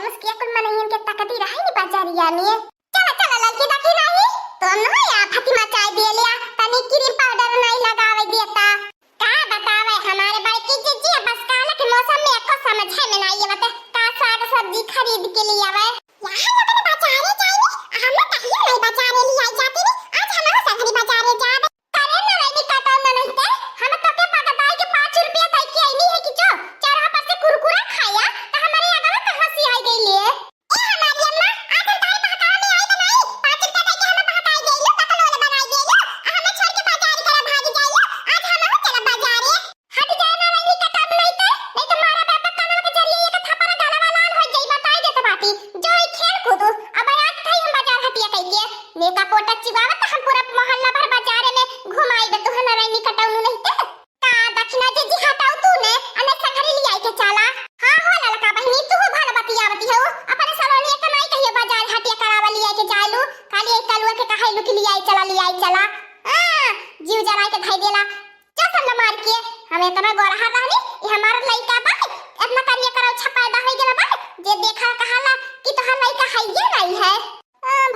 मुस्किया कुल मनहियन के तकती रहे नी बाजारिया में। चला चला लड़की देखी नहीं तो न या फातिमा चाय दे लिया तनी क्रीम पाउडर नहीं लगावे देता। का बतावे हमारे बड़की जीजी बस काला के मौसम में एको समझ है में नहीं आवत का साग सब्जी खरीद के लिए आवे। यहां लोगन बाजारे जाई हम कहियो नहीं बाजारे ले आई जाती नी आज हम संगरी बाजारे जाबे करे न रही काटा न नहीं ते हम तो के पगदाई के 5 रुपया तक की आईनी है कि जो चरहा पर से कुरकुरा खाया तो हमारे आगे कहां से आई गई ले। ए हमारी अम्मा आज हम तारे बहकावे में आई तो नहीं 5 रुपया तक के हम बहकाई गई लो ककलोले बनाई गई लो हमें छोड़ के बाजार करे भाग जाई लो आज हम चला बाजारे हट जाना नहीं का काम नहीं ते नहीं तो मारा बाप कानवा के जरिए एक थप्पड़ गलवा लाल हो जाई बताई दे तो बाती जो ई खेल कूद अब आज थई हम बाजार हटिया कइए नेका पोटा चिवावत हम पूरा मोहल्ला भर बाजार में घुमाई बे तुहन रही कटाउनु नहीं ते का दक्षिणा जी हटाऊ तू ने अने संघरी ले आई के चला। हां हो ललका बहिनी तू भल बतियावती हो अपन सलोनी के नहीं कहियो बाजार हटिया करावा ले आई के जालू खाली एक कलुआ के कहैलू कि ले आई चला हां जीव जरा के धाई देला चल मार के हमें तना गोरहा रहनी ई हमार लइका बा अपना करिया कराउ छपायदा हो गेला बा जे देखा कहाला कि तोहार लइका हइये नहीं है।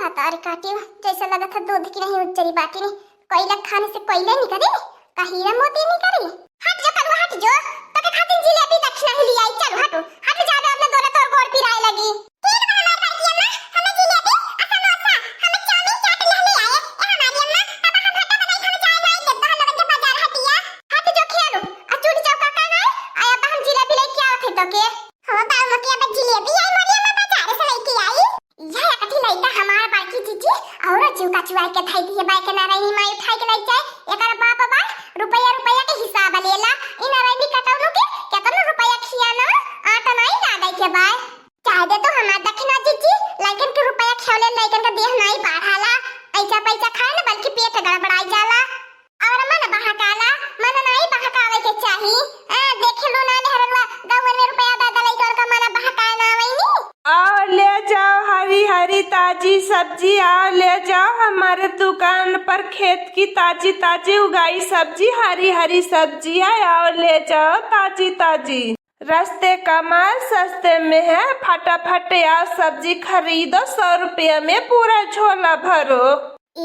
भातार काटी जैसा लगा था दूध की नहीं उच्चरी बाटी नहीं कोयला खाने से कोयला नहीं करे का हीरा मोती नहीं करे। हट जा कलवा हट जो तके खातिर जिलेबी दक्षिणा ही ले आई चल हट जाबे अपने दोनों तोर गोड़ पिराए लगी। ठीक है हमार बाकी अम्मा हमें जिलेबी समोसा हमें चाउमीन चाट ले आए ए हमारी अम्मा अब हम हटा बनाई हम जाए नहीं जब हम लोग के बाजार हटिया हट जो खेलो आ चूड़ी चौका का ना आया अब हम जिलेबी लेके आओ थे तो के हां बा मके अब जिलेबी आई मोरी अम्मा बाजार से लेके आई यह कथी लइका हमार बाकी जीजी और जीव का चुवाई के थाई दिए बाई के नारायणी माई उठाई के लई जाए एकर बाप बा रुपया के हिसाब लेला इ नारायणी कटाउनु के केतना रुपया खियाना आटा नहीं लादै के बाय चाहे दे तो हमार दक्षिणा जीजी लइकन के रुपया खियाले लइकन का देह नहीं बढ़ाला ऐसा पैसा खाए ना बल्कि पेट गड़बड़ाई जाला और मन बहकाला मन नहीं बहकावे के चाही देखे लो ना हरवा गावन में रुपया दादा लइकन का मन बहकाए ना वईनी आओ ले जाओ हरी हरी ताजी सब्जी आओ ले जाओ हमारे दुकान पर खेत की ताजी ताजी उगाई सब्जी हरी हरी सब्जी है आओ ले जाओ ताजी ताजी रास्ते का माल सस्ते में है फटाफट आओ सब्जी खरीदो 100 रुपया में पूरा झोला भरो।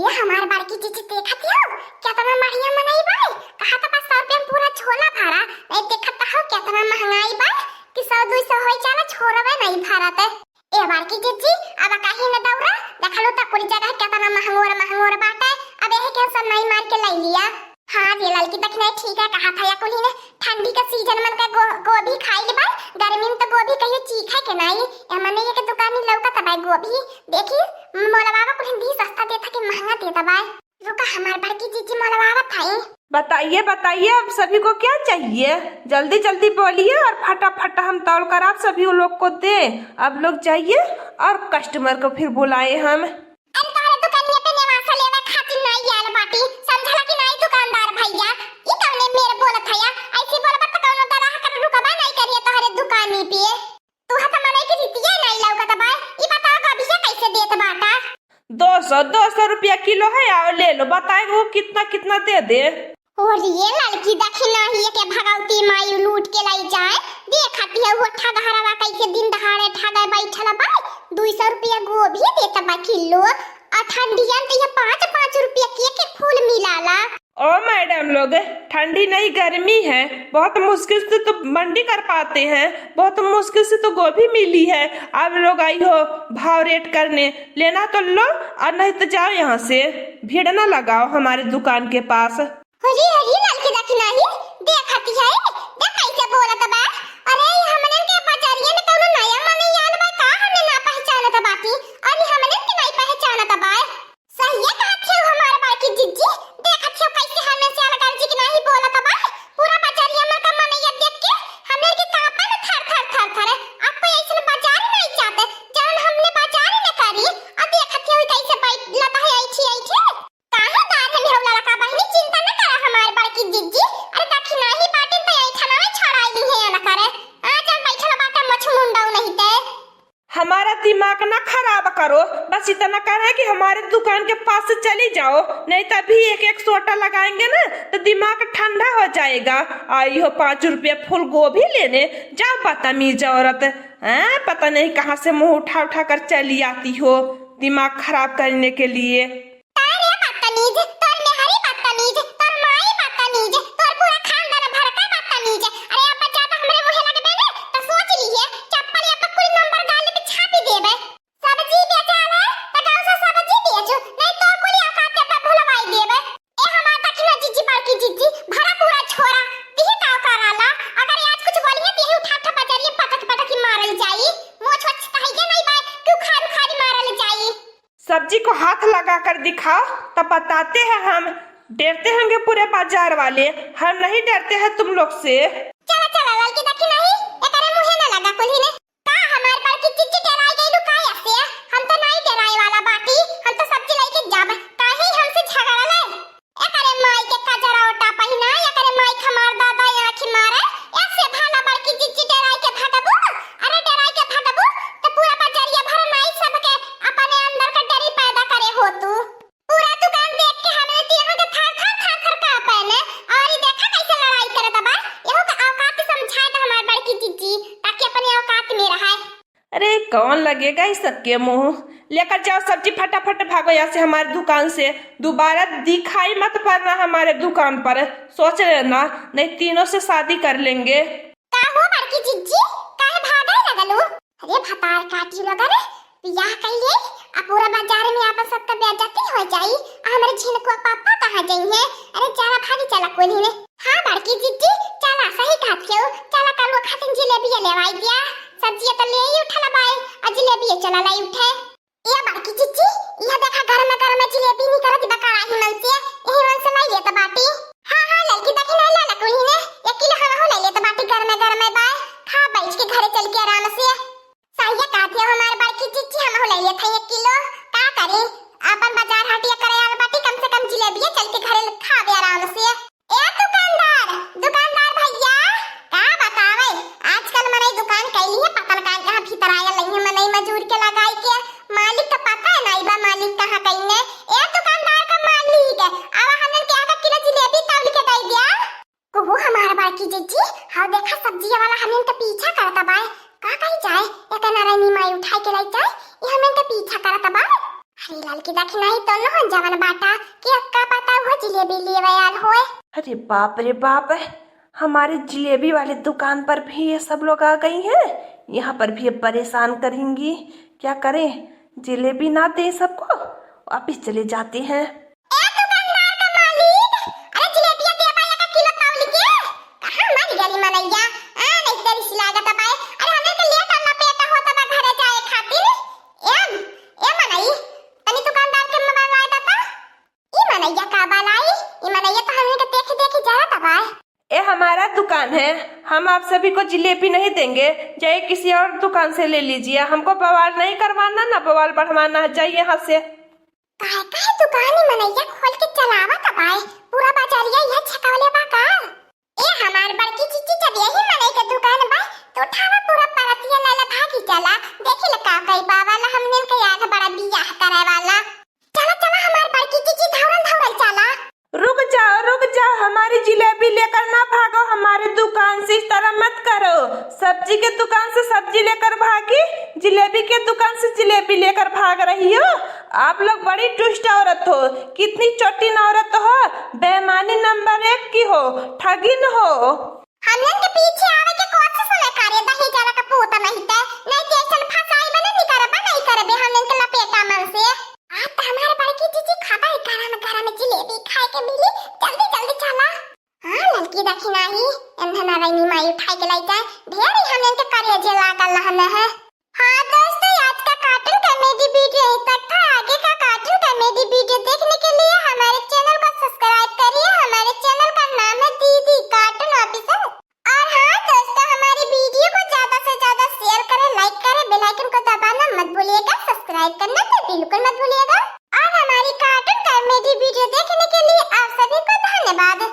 ये हमार बारकी जीजी देखत हो कितना बढ़िया मनई बा कहा तो 100 रुपया में पूरा झोला भरा नहीं देखत हो कितना महंगाई बा कि 100-200 होई जाला छोड़वे नहीं भरत ए बारकी जीजी अब काहे न दौरा देखलो त पूरी जगह कितना महंगोर बाटे अब एहे के सब नहीं मार के लाई लिया। हां ये लड़की दखने ठीक है कहा था या कुली ने ठंडी का सीजन मन का गोभी खाई ले बा गर्मी में तो गोभी कहियो चीखा के नहीं हमने ये के दुकान में लौका तबाई गोभी देखी मोला बाबा कुछ दी सस्ता देता कि महंगा देता बा रुका हमार बड़की जीजी मोला बाबा थाई बताइए अब सभी को क्या चाहिए जल्दी जल्दी बोलिए और फटाफट हम तौल कर आप सभी लोग को दे। अब लोग जाइए और कस्टमर को फिर बुलाए हम। तारे दुकान पे नेवासा लेवा खातिर नहीं आल बाटी समझला कि नहीं दुकानदार भैया ई तौने मेरे बोलत हया ऐसी बोलबत त कौनो दरा कर रुकबा नहीं करिए तोहरे दुकानी पे तू हत मने के रितिया नहीं लौकत बा ई बताओ अभी से कैसे देत बाटा 200 रुपया किलो है आओ ले लो बताए वो कितना दे दे। और ये लड़की दक्षिणा ही के भगवती माई लूट के लाई जाए देखती है वो ठगहरवा कैसे दिन दहाड़े ठगा बैठला बा 200 रुपया गोभी देता बा किलो और ठंडियन तो ये 5-5 रुपया के फूल मिलाला। ओ मैडम लोग ठंडी नहीं गर्मी है बहुत मुश्किल से तो मंडी कर पाते हैं बहुत मुश्किल से तो गोभी मिली है आप लोग आई हो भाव रेट करने लेना तो लो और नहीं तो जाओ यहाँ से भीड़ ना लगाओ हमारे दुकान के पास। हरी लड़की दक्षिणा ही देखती है देख कैसे बोलत बा अरे हमने के बाजारिया में कौनो नया मने याल बा का हमने ना पहचानत बाती अरे हमने के नहीं पहचानत बा सही है कहत हो हमार बाकी जिज्जी देखत हो कैसे हमें से अलग जी की नहीं बोलत बा पूरा बाजारिया में का मने ये देख के हमने के कापा न थर आप ऐसे बाजार नहीं जाते जब हमने बाजार में करी अब देखत हो कैसे बैठ लता है आई थी काहे दार में होला का बहिनी चिंता न कर हमार बाकी जिज्जी अरे दक्षिणा ही बाटे तो आई थाना में छड़ाई ली है न करे आज हम बैठल बाटा मछ मुंडाऊ नहीं ते हमारा दिमाग ना खराब करो बस इतना कह कि हमारे दुकान के पास से चली जाओ नहीं तो अभी एक सोटा लगाएंगे ना तो दिमाग ठंडा हो जाएगा। आई हो 5 रुपया फूल गोभी लेने जाओ बदतमीज औरत। पता नहीं कहाँ से मुंह उठा उठा कर चली आती हो दिमाग खराब करने के लिए। अरे बदतमीज, तोर मेहरी बदतमीज, तोर माई बदतमीज, तोर पूरा खानदान भर का बदतमीज। अरे अब ज्यादा हमरे मुंह लगबे ना तो सोच लीहे चप्पल या कुल नंबर गाल पे छापी देबे। सब्जी बेचाला त गांव से सब्जी बेचो, नहीं तो कुल औकात पे भुलवाई देबे। ए हमार तकिना जीजी बड़की जीजी भरा पूरा छोरा तिही ताव कराला। अगर आज कुछ बोलिए तिही उठा उठा बजरिए पटक पटक की मारल जाई। मुंह छोट कहिए नहीं बा क्यों खारू खारी मारल जाई। सब्जी को हाथ लगा कर दिखाओ तब बताते हैं हम। डरते होंगे पूरे बाजार वाले, हम नहीं डरते हैं तुम लोग से। चला चला लड़की देखी नहीं एकरे मुंहे ना लगा कुली ने का हमार पर की चिच्ची डराई गइलु का ऐसे। हम तो नहीं डराई वाला बाटी, हम तो सब्जी लेके जाब काहे हमसे झगड़ा ले। एकरे माई के कजरा ओटा पहिना एकरे माई खमार दादा आंखी मारे ऐसे भाला बड़की चिच्ची डराई के भागबू। अरे डराई के भागबू तो पूरा बाजारिया भर माई सबके अपने अंदर का डरी पैदा करे हो तू। पूरा दुकान देख के हमें तीनों के थर थर थर थर का पहने और ये देखा कैसे लड़ाई करे दबा। यहो का औकात समझाए तो हमार बड़की चिच्ची ताकि अपने औकात में रहे। अरे कौन लगेगा इस सबके मुंह। लेकर जाओ सब्जी फटाफट भागो यहाँ से हमारी दुकान से। दोबारा दिखाई मत पड़ना हमारे दुकान पर, सोच लेना नहीं तीनों से शादी कर लेंगे। का हो बड़की चिच्ची काहे भागे लगलू। अरे भतार काटी लगा रे बियाह कइले आ पूरा बाजार में आपन सबका बेइज्जती हो जाई। हमरे झिनको पापा कहां जाई है। अरे चला भागी चला कोली ने। हां बड़की चिच्ची चला सही कहत के चला कल वो खातिन जिलेबी लेवाई दिया। सब्जी तो ले ही उठला बाई आ जिलेबी चला लाई उठे। ये बड़की चिच्ची यह देखा गरम जिलेबी नहीं करत बकारा ही मन से यही मन से लाई ले त बाटी। हां लड़की देखी नहीं ला कोली ने 1 किलो हो ले ले त बाटी गरम बाई खा बैठ के घरे चल के आराम से। सही कहती हो हमारे बड़की चिच्ची हम हो ले ले था 1 किलो का करे अपन बाजार हटिया करे यार बाटी कम से कम जिलेबी चल के घरे खावे आराम से। ए दुकानदार भैया का बतावे आजकल मने दुकान कैली है पता लगा कहां भीतर आया लई मने मजूर के लगाई के मालिक का पता है नहीं बा मालिक कहां कइने। ए दुकानदार का मालिक अब हमन के आधा किलो जिलेबी तौल के दे दिया। को वो हमारा बड़की चिच्ची हां देखा सब्जी वाला हमन के पीछा करता बा का कहीं जाए एक नारायणी माई उठा के लाई जाए ये हमन के पीछा करता बा। अरे लाल की देखी नहीं तो न जवन बाटा कि अक्का पता वो जिलेबी लेवे आल होए। अरे बाप रे बाप, हमारे जिलेबी वाले दुकान पर भी ये सब लोग आ गई हैं। यहाँ पर भी परेशान करेंगी, क्या करें जिलेबी ना दे सबको वापिस चले जाते हैं। ए दुकानदार का मालिक अरे जिलेबी दे बा 1 किलो तौल के कहां हमारी गली मनैया नहीं तेरी सिलागत बा। अरे हमें के लेट ना पेटा होता बा घरे जाए खातिर। ए मनई तनी दुकानदार के मोबाइल लाई दता ई मनैया का बालाई ई मनैया तो हमें के देख जा रहा बा। ये हमारा दुकान है, हम आप सभी को जिलेबी नहीं देंगे, जाइए किसी और दुकान से ले लीजिए। हमको बवाल नहीं करवाना ना बवाल बढ़वाना है, जाइए यहाँ से। काहे दुकान ही मनैया खोल के चलावा तबाई पूरा बाजारिया यह छकावले बा का। ए हमार बड़की चिच्ची जब यही मनई के दुकान बा तो उठावा पूरा परतिया लाला भागी चला देखी ल का कई बा वाला हमने के याद बड़ा बियाह करे वाला। चला हमार बड़की चिच्ची धौरल चला। रुक जाओ हमारी जिलेबी लेकर ना भागो हमारे दुकान से, इस तरह मत करो। सब्जी के दुकान से सब्जी लेकर भागी, जिलेबी के दुकान से जिलेबी लेकर भाग रही हो। आप लोग बड़ी दुष्ट औरत हो, कितनी चोटिन औरत हो, बेईमानी नंबर 1 की हो, ठगिन हो। हमने के पीछे आवे के कोशिश न करे दही जरा का पूत नहीं जैसन फसाई बने नहीं करबे हमने के लपेटा मन से। आज तो हमारे बड़की चिच्ची खाता है गरम जिलेबी खाए के मिली जल्दी चला। हां लड़की देखी नहीं एंधना रही माई उठाई के लाई जाए ढेर हमने के करे जे लागल रहने है। हां दोस्तों आज का कार्टून कॉमेडी वीडियो यहीं तक था। आगे का कार्टून कॉमेडी वीडियो देखने के लिए हमारे चैनल को सब्सक्राइब करिए। हमारे चैनल का नाम है दीदी कार्टून ऑफिसर। और हां दोस्तों हमारी वीडियो को ज्यादा से ज्यादा शेयर करें, लाइक करें, बेल आइकन को दबाना मत भूलिएगा, सब्सक्राइब करना तो बिल्कुल मत भूलिएगा। और हमारी कार्टून कॉमेडी वीडियो देखने के लिए आप सभी को धन्यवाद।